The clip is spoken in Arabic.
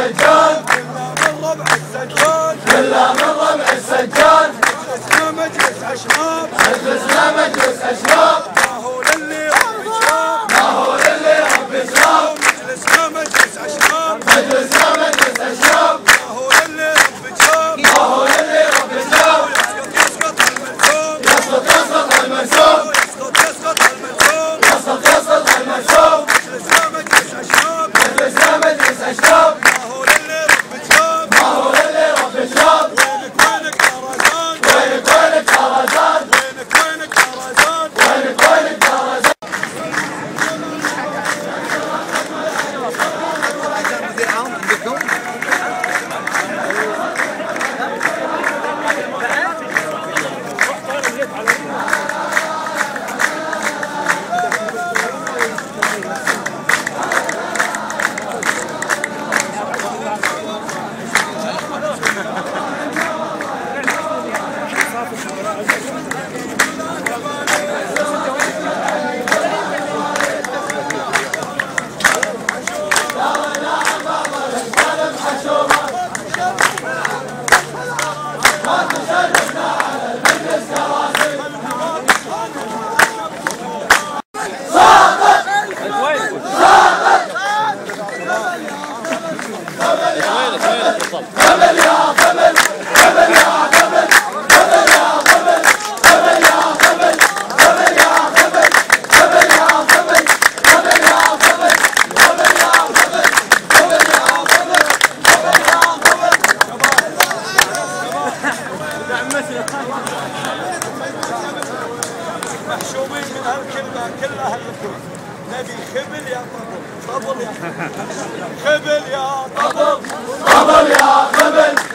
السجاد من ربع السجاد كله من ربع السجاد مجلسنا مجلس أشراب مجلسنا مجلس أشراب ما هو للي رب شاب ما هو للي رب شاب مجلسنا مجلس أشراب مجلسنا مجلس أشراب ما هو للي رب شاب ما هو للي رب شاب يسقط الملزوم يسقط المرسوم يسقط الملزوم يسقط المرسوم مجلسنا مجلس أشراب مجلسنا مجلس أشراب ما هو للي رب شاب ما هو للي رب شاب وينك طرزان وينك وينك طرزان وينك طرزان وينك وينك طرزان مدير عام عندكم؟ محشومين من هالكلمة كلها الركوب نبي خبل يا طبل طبل يا خبل يا طبل طبل يا خبل